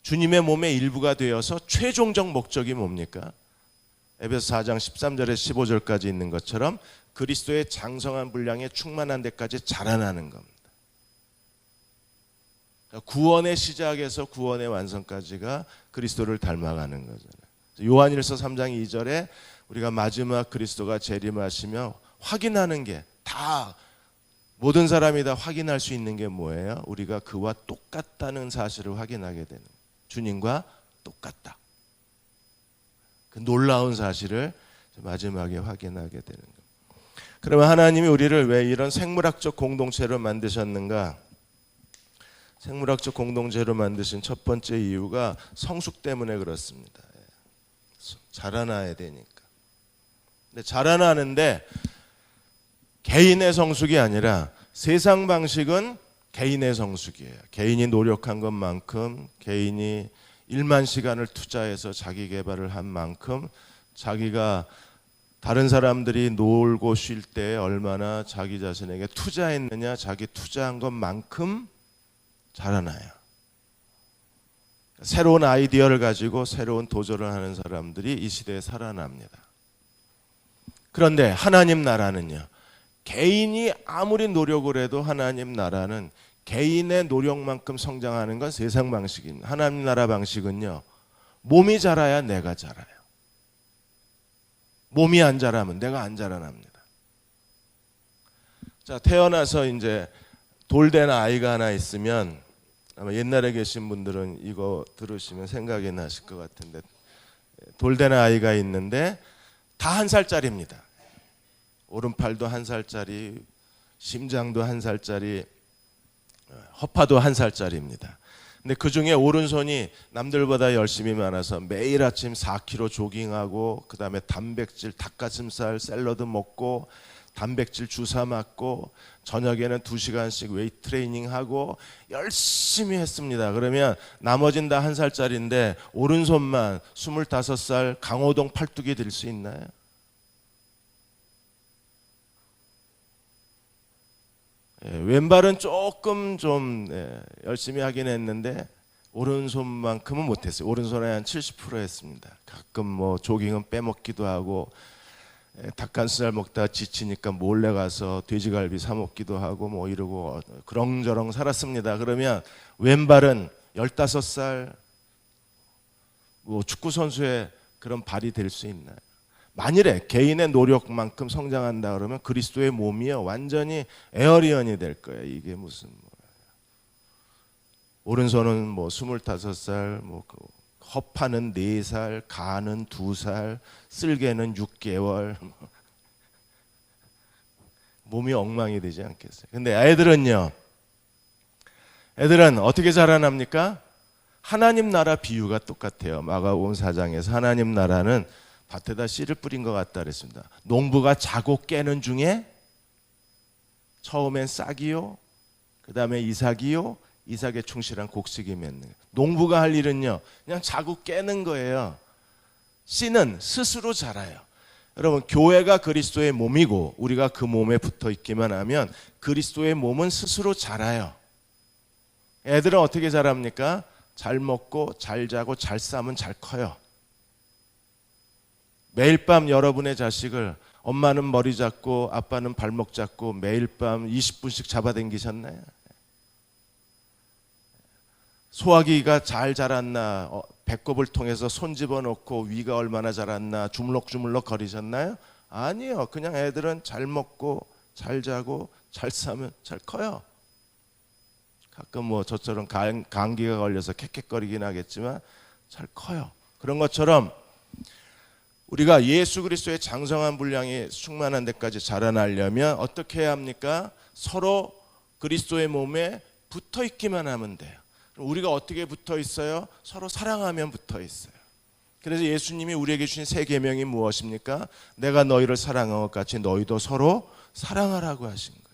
주님의 몸의 일부가 되어서 최종적 목적이 뭡니까? 에베소 4장 13절에서 15절까지 있는 것처럼 그리스도의 장성한 분량에 충만한 데까지 자라나는 겁니다. 구원의 시작에서 구원의 완성까지가 그리스도를 닮아가는 거잖아요. 요한일서 3장 2절에 우리가 마지막 그리스도가 재림하시며 확인하는 게 다 모든 사람이 다 확인할 수 있는 게 뭐예요? 우리가 그와 똑같다는 사실을 확인하게 되는 거예요. 주님과 똑같다. 그 놀라운 사실을 마지막에 확인하게 되는 거예요. 그러면 하나님이 우리를 왜 이런 생물학적 공동체로 만드셨는가? 생물학적 공동체로 만드신 첫 번째 이유가 성숙 때문에 그렇습니다. 자라나야 되니까. 근데 자라나는데 개인의 성숙이 아니라 세상 방식은 개인의 성숙이에요. 개인이 노력한 것만큼, 개인이 1만 시간을 투자해서 자기 개발을 한 만큼 자기가 다른 사람들이 놀고 쉴 때 얼마나 자기 자신에게 투자했느냐, 자기 투자한 것만큼 자라나요. 새로운 아이디어를 가지고 새로운 도전을 하는 사람들이 이 시대에 살아납니다. 그런데 하나님 나라는요, 개인이 아무리 노력을 해도 하나님 나라는 개인의 노력만큼 성장하는 건 세상 방식입니다. 하나님 나라 방식은요, 몸이 자라야 내가 자라요. 몸이 안 자라면 내가 안 자라납니다. 자, 태어나서 이제 돌된 아이가 하나 있으면, 아마 옛날에 계신 분들은 이거 들으시면 생각이 나실 것 같은데, 돌된 아이가 있는데 다 1살짜리입니다. 오른팔도 1살짜리, 심장도 1살짜리, 허파도 1살짜리입니다. 근데 그 중에 오른손이 남들보다 열심히 많아서 매일 아침 4km 조깅하고, 그 다음에 단백질, 닭가슴살 샐러드 먹고, 단백질 주사 맞고, 저녁에는 2시간씩 웨이트 트레이닝 하고 열심히 했습니다. 그러면 나머진 다 1살짜리인데 오른손만 25살 강호동 팔뚝이 될 수 있나요? 왼발은 조금 좀 열심히 하긴 했는데 오른손만큼은 못했어요. 오른손에 한 70% 했습니다. 가끔 뭐 조깅은 빼먹기도 하고, 닭가슴살 먹다 지치니까 몰래 가서 돼지갈비 사 먹기도 하고 뭐 이러고 그렁저렁 살았습니다. 그러면 왼발은 15살 뭐 축구 선수의 그런 발이 될 수 있나요? 만일에 개인의 노력만큼 성장한다 그러면 그리스도의 몸이요, 완전히 에어리언이 될 거예요. 이게 무슨 오른손은 뭐 25살, 뭐 허파는 4살, 간은 2살, 쓸개는 6개월. 몸이 엉망이 되지 않겠어요? 근데 애들은 어떻게 자라납니까? 하나님 나라 비유가 똑같아요. 마가복음 4장에서 하나님 나라는 밭에다 씨를 뿌린 것 같다 그랬습니다. 농부가 자고 깨는 중에 처음엔 싹이요, 그 다음에 이삭이요, 이삭에 충실한 곡식이 맺는 거예요. 농부가 할 일은요, 그냥 자고 깨는 거예요. 씨는 스스로 자라요. 여러분, 교회가 그리스도의 몸이고 우리가 그 몸에 붙어 있기만 하면 그리스도의 몸은 스스로 자라요. 애들은 어떻게 자랍니까? 잘 먹고 잘 자고 잘 싸면 잘 커요. 매일 밤 여러분의 자식을 엄마는 머리 잡고 아빠는 발목 잡고 매일 밤 20분씩 잡아당기셨나요? 소화기가 잘 자랐나, 배꼽을 통해서 손 집어넣고 위가 얼마나 자랐나 주물럭주물럭 거리셨나요? 아니요. 그냥 애들은 잘 먹고 잘 자고 잘 싸면 잘 커요. 가끔 뭐 저처럼 감기가 걸려서 캑캑거리긴 하겠지만 잘 커요. 그런 것처럼 우리가 예수 그리스도의 장성한 분량이 충만한 데까지 자라나려면 어떻게 해야 합니까? 서로 그리스도의 몸에 붙어 있기만 하면 돼요. 우리가 어떻게 붙어 있어요? 서로 사랑하면 붙어 있어요. 그래서 예수님이 우리에게 주신 새 계명이 무엇입니까? 내가 너희를 사랑한 것 같이 너희도 서로 사랑하라고 하신 거예요.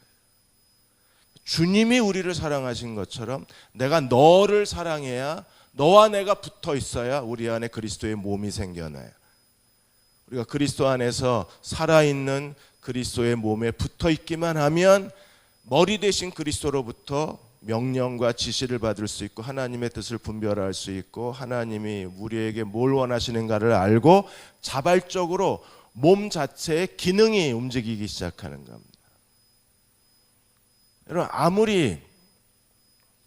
주님이 우리를 사랑하신 것처럼 내가 너를 사랑해야, 너와 내가 붙어 있어야 우리 안에 그리스도의 몸이 생겨나요. 우리가 그리스도 안에서 살아있는 그리스도의 몸에 붙어 있기만 하면 머리 대신 그리스도로부터 명령과 지시를 받을 수 있고 하나님의 뜻을 분별할 수 있고 하나님이 우리에게 뭘 원하시는가를 알고 자발적으로 몸 자체의 기능이 움직이기 시작하는 겁니다. 여러분, 아무리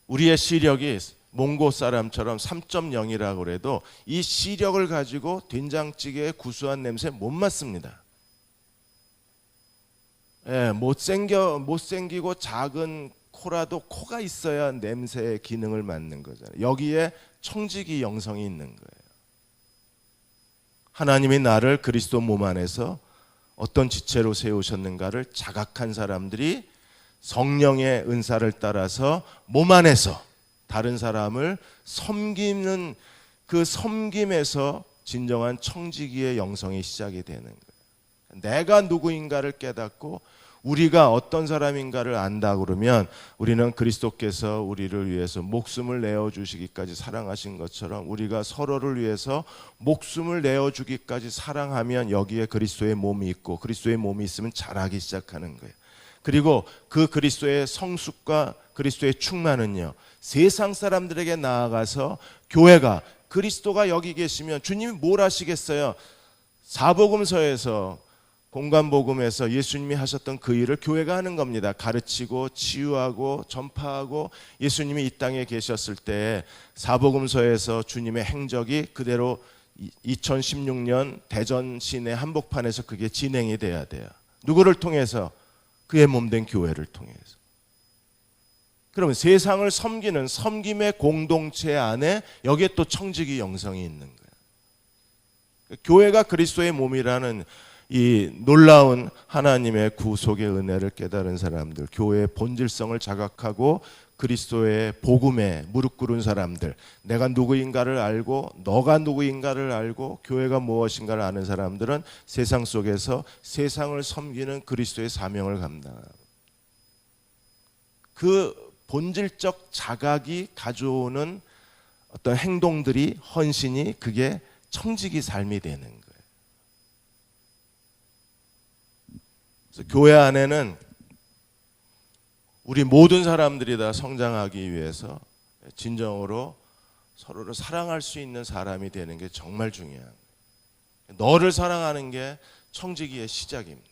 우리의 시력이 몽고 사람처럼 3.0이라고 해도 이 시력을 가지고 된장찌개의 구수한 냄새 못 맡습니다. 못생기고 작은 코라도 코가 있어야 냄새의 기능을 맡는 거잖아요. 여기에 청지기 영성이 있는 거예요. 하나님이 나를 그리스도 몸 안에서 어떤 지체로 세우셨는가를 자각한 사람들이 성령의 은사를 따라서 몸 안에서 다른 사람을 섬기는 그 섬김에서 진정한 청지기의 영성이 시작이 되는 거예요. 내가 누구인가를 깨닫고 우리가 어떤 사람인가를 안다 그러면 우리는 그리스도께서 우리를 위해서 목숨을 내어주시기까지 사랑하신 것처럼 우리가 서로를 위해서 목숨을 내어주기까지 사랑하면 여기에 그리스도의 몸이 있고 그리스도의 몸이 있으면 자라기 시작하는 거예요. 그리고 그 그리스도의 성숙과 그리스도의 충만은요, 세상 사람들에게 나아가서 교회가 그리스도가 여기 계시면 주님이 뭘 하시겠어요? 사복음서에서 공간복음에서 예수님이 하셨던 그 일을 교회가 하는 겁니다. 가르치고 치유하고 전파하고. 예수님이 이 땅에 계셨을 때 사복음서에서 주님의 행적이 그대로 2016년 대전 시내 한복판에서 그게 진행이 돼야 돼요. 누구를 통해서? 그의 몸된 교회를 통해서. 그러면 세상을 섬기는 섬김의 공동체 안에 여기에 또 청지기 영성이 있는 거예요. 교회가 그리스도의 몸이라는 이 놀라운 하나님의 구속의 은혜를 깨달은 사람들, 교회의 본질성을 자각하고 그리스도의 복음에 무릎 꿇은 사람들, 내가 누구인가를 알고 너가 누구인가를 알고 교회가 무엇인가를 아는 사람들은 세상 속에서 세상을 섬기는 그리스도의 사명을 감당합니다. 그 본질적 자각이 가져오는 어떤 행동들이, 헌신이, 그게 청지기 삶이 되는 거예요. 그래서 교회 안에는 우리 모든 사람들이 다 성장하기 위해서 진정으로 서로를 사랑할 수 있는 사람이 되는 게 정말 중요합니다. 너를 사랑하는 게 청지기의 시작입니다.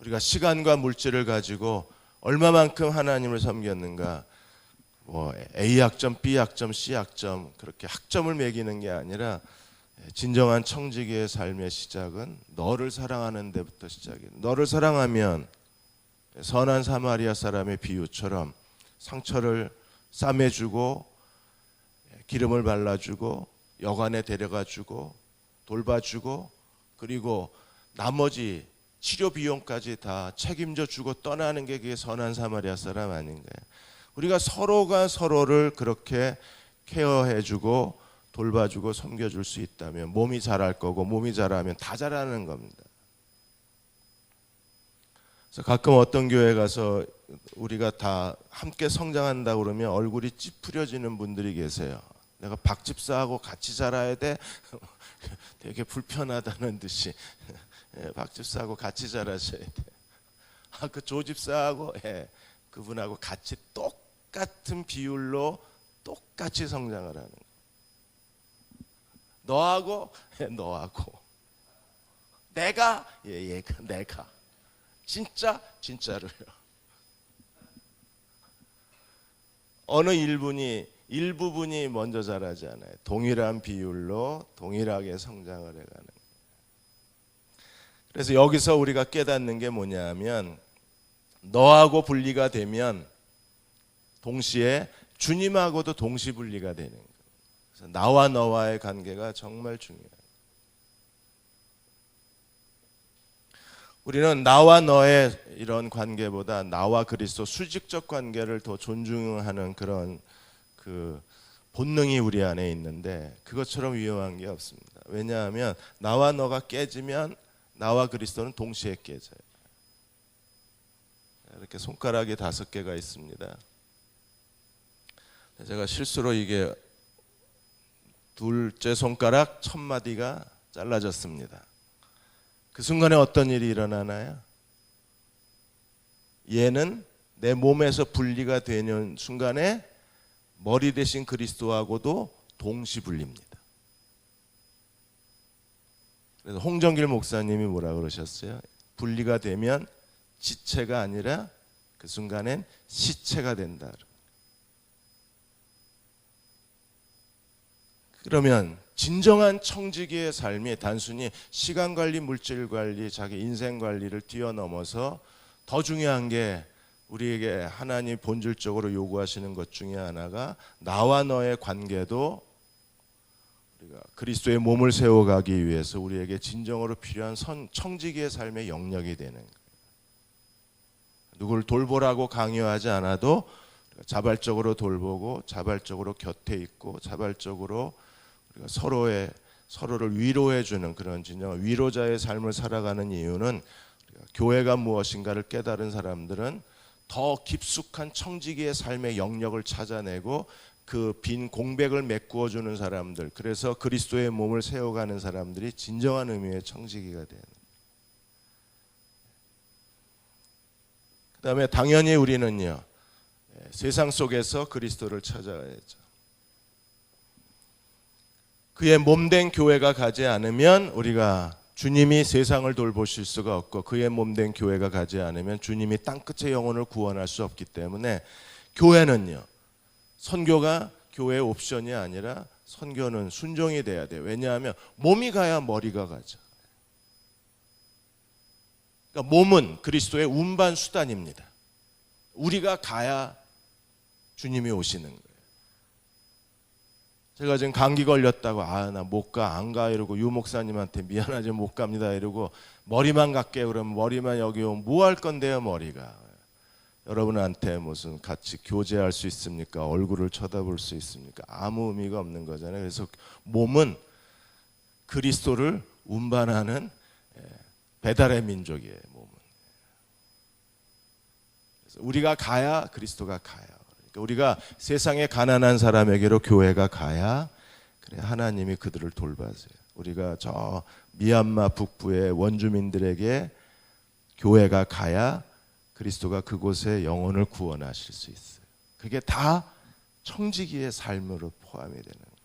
우리가 시간과 물질을 가지고 얼마만큼 하나님을 섬겼는가, 뭐 A학점, B학점, C학점 그렇게 학점을 매기는 게 아니라 진정한 청지기의 삶의 시작은 너를 사랑하는 데부터 시작이에요. 너를 사랑하면 선한 사마리아 사람의 비유처럼 상처를 싸매주고 기름을 발라주고 여관에 데려가주고 돌봐주고 그리고 나머지 치료 비용까지 다 책임져 주고 떠나는 게 그게 선한 사마리아 사람 아닌가요? 우리가 서로가 서로를 그렇게 케어해주고 돌봐주고 섬겨줄 수 있다면 몸이 자랄 거고, 몸이 자라면 다 자라는 겁니다. 그래서 가끔 어떤 교회 가서 우리가 다 함께 성장한다 그러면 얼굴이 찌푸려지는 분들이 계세요. 내가 박 집사하고 같이 자라야 돼? 되게 불편하다는 듯이 박 집사하고 같이 자라셔야 돼. 그 조 집사하고 그분하고 같이 똑같은 비율로 똑같이 성장을 하는 거예요. 너하고 너하고 내가 얘가 내가 진짜로요. 어느 일부분이 먼저 자라지 않아요. 동일한 비율로 동일하게 성장을 해가는 거예요. 그래서 여기서 우리가 깨닫는 게 뭐냐면 너하고 분리가 되면 동시에 주님하고도 동시 분리가 되는 거예요. 그래서 나와 너와의 관계가 정말 중요해요. 우리는 나와 너의 이런 관계보다 나와 그리스도 수직적 관계를 더 존중하는 그런 그 본능이 우리 안에 있는데 그것처럼 위험한 게 없습니다. 왜냐하면 나와 너가 깨지면 나와 그리스도는 동시에 깨져요. 이렇게 손가락이 5개가 있습니다. 제가 실수로 이게 둘째 손가락 첫 마디가 잘라졌습니다. 그 순간에 어떤 일이 일어나나요? 얘는 내 몸에서 분리가 되는 순간에 머리 대신 그리스도하고도 동시 분리입니다. 그래서 홍정길 목사님이 뭐라 그러셨어요? 분리가 되면 지체가 아니라 그 순간엔 시체가 된다. 그러면 진정한 청지기의 삶이 단순히 시간 관리, 물질 관리, 자기 인생 관리를 뛰어넘어서 더 중요한 게 우리에게 하나님 본질적으로 요구하시는 것 중에 하나가 나와 너의 관계도 우리가 그리스도의 몸을 세워가기 위해서 우리에게 진정으로 필요한 청지기의 삶의 영역이 되는 거예요. 누구를 돌보라고 강요하지 않아도 자발적으로 돌보고 자발적으로 곁에 있고 자발적으로 우리가 서로를 위로해주는 그런 진정한 위로자의 삶을 살아가는 이유는 교회가 무엇인가를 깨달은 사람들은 더 깊숙한 청지기의 삶의 영역을 찾아내고 그 빈 공백을 메꾸어주는 사람들, 그래서 그리스도의 몸을 세워가는 사람들이 진정한 의미의 청지기가 되는. 그 다음에 당연히 우리는요, 세상 속에서 그리스도를 찾아가야죠. 그의 몸된 교회가 가지 않으면 우리가 주님이 세상을 돌보실 수가 없고 그의 몸된 교회가 가지 않으면 주님이 땅끝의 영혼을 구원할 수 없기 때문에 교회는요, 선교가 교회의 옵션이 아니라 선교는 순종이 돼야 돼요. 왜냐하면 몸이 가야 머리가 가죠. 그러니까 몸은 그리스도의 운반 수단입니다. 우리가 가야 주님이 오시는 거예요. 제가 지금 감기 걸렸다고 나 못 가, 안 가 이러고 유 목사님한테 미안하지 못 갑니다 이러고 머리만 갈게 그러면 머리만 여기 오면 뭐 할 건데요 머리가. 여러분한테 무슨 같이 교제할 수 있습니까? 얼굴을 쳐다볼 수 있습니까? 아무 의미가 없는 거잖아요. 그래서 몸은 그리스도를 운반하는 배달의 민족이에요. 몸은. 그래서 우리가 가야 그리스도가 가요. 그러니까 우리가 세상의 가난한 사람에게로 교회가 가야 그래 하나님이 그들을 돌봐세요. 우리가 저 미얀마 북부의 원주민들에게 교회가 가야 그리스도가 그곳에 영혼을 구원하실 수 있어요. 그게 다 청지기의 삶으로 포함이 되는 거예요.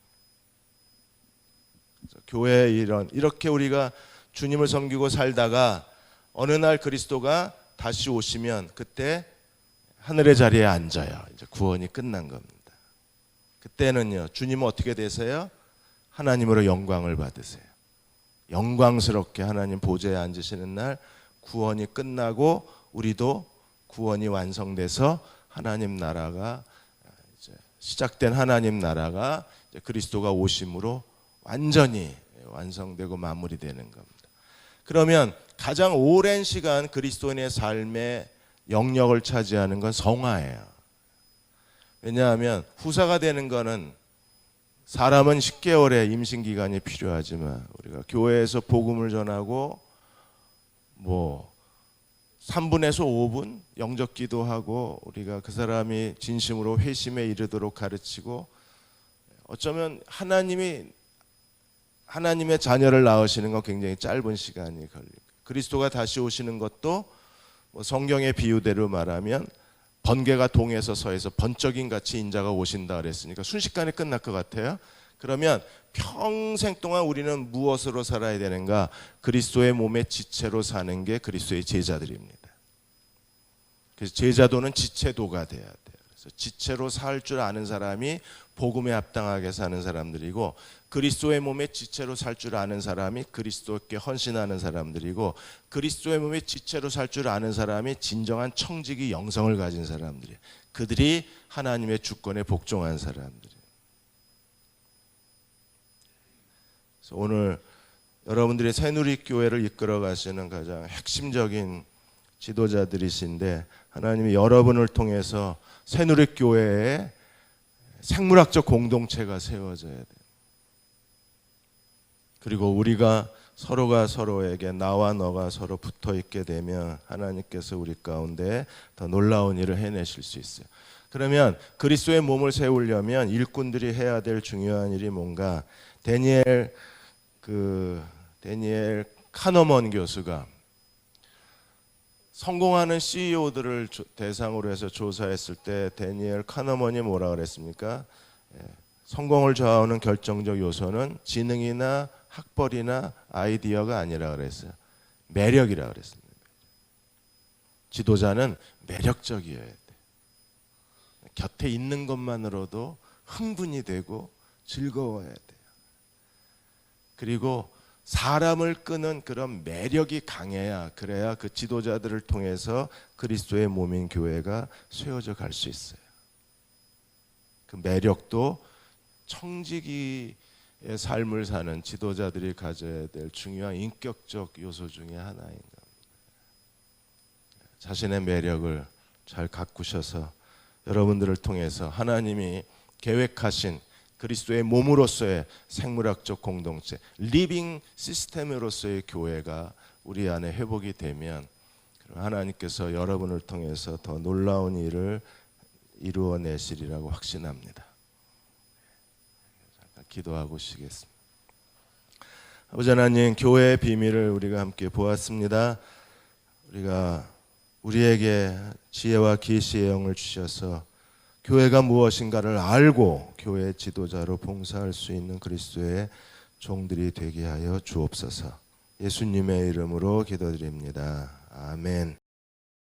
교회에 이렇게 우리가 주님을 섬기고 살다가 어느 날 그리스도가 다시 오시면 그때 하늘의 자리에 앉아요. 이제 구원이 끝난 겁니다. 그때는요, 주님은 어떻게 되세요? 하나님으로 영광을 받으세요. 영광스럽게 하나님 보좌에 앉으시는 날 구원이 끝나고 우리도 구원이 완성돼서 하나님 나라가 이제 시작된 하나님 나라가 이제 그리스도가 오심으로 완전히 완성되고 마무리되는 겁니다. 그러면 가장 오랜 시간 그리스도인의 삶의 영역을 차지하는 건 성화예요. 왜냐하면 후사가 되는 거는 사람은 10개월의 임신 기간이 필요하지만 우리가 교회에서 복음을 전하고 3분에서 5분 영접 기도하고 우리가 그 사람이 진심으로 회심에 이르도록 가르치고 어쩌면 하나님의 자녀를 낳으시는 건 굉장히 짧은 시간이 걸리고 그리스도가 다시 오시는 것도 성경의 비유대로 말하면 번개가 동에서 서에서 번쩍인 같이 인자가 오신다 그랬으니까 순식간에 끝날 것 같아요. 그러면 평생 동안 우리는 무엇으로 살아야 되는가? 그리스도의 몸의 지체로 사는 게 그리스도의 제자들입니다. 그래서 제자도는 지체도가 돼야 돼요. 그래서 지체로 살 줄 아는 사람이 복음에 합당하게 사는 사람들이고 그리스도의 몸의 지체로 살 줄 아는 사람이 그리스도께 헌신하는 사람들이고 그리스도의 몸의 지체로 살 줄 아는 사람이 진정한 청지기 영성을 가진 사람들이에요. 그들이 하나님의 주권에 복종한 사람들이에요. 그래서 오늘 여러분들이 새누리교회를 이끌어 가시는 가장 핵심적인 지도자들이신데 하나님이 여러분을 통해서 새누리교회에 생물학적 공동체가 세워져야 돼요. 그리고 우리가 서로가 서로에게 나와 너가 서로 붙어 있게 되면 하나님께서 우리 가운데 더 놀라운 일을 해내실 수 있어요. 그러면 그리스도의 몸을 세우려면 일꾼들이 해야 될 중요한 일이 뭔가? 데니엘 카너먼 교수가 성공하는 CEO들을 대상으로 해서 조사했을 때 데니엘 카너먼이 뭐라 그랬습니까? 성공을 좌우하는 결정적 요소는 지능이나 학벌이나 아이디어가 아니라 그랬어요. 매력이라 그랬습니다. 지도자는 매력적이어야 돼. 곁에 있는 것만으로도 흥분이 되고 즐거워야 돼요. 그리고 사람을 끄는 그런 매력이 강해야 그래야 그 지도자들을 통해서 그리스도의 몸인 교회가 세워져 갈 수 있어요. 그 매력도 청지기의 삶을 사는 지도자들이 가져야 될 중요한 인격적 요소 중에 하나인 겁니다. 자신의 매력을 잘 가꾸셔서 여러분들을 통해서 하나님이 계획하신 그리스도의 몸으로서의 생물학적 공동체, 리빙 시스템으로서의 교회가 우리 안에 회복이 되면 하나님께서 여러분을 통해서 더 놀라운 일을 이루어내시리라고 확신합니다. 잠깐 기도하고 쉬겠습니다. 아버지 하나님, 교회의 비밀을 우리가 함께 보았습니다. 우리가 우리에게 지혜와 계시의 영을 주셔서 교회가 무엇인가를 알고 교회의 지도자로 봉사할 수 있는 그리스도의 종들이 되게 하여 주옵소서. 예수님의 이름으로 기도드립니다. 아멘.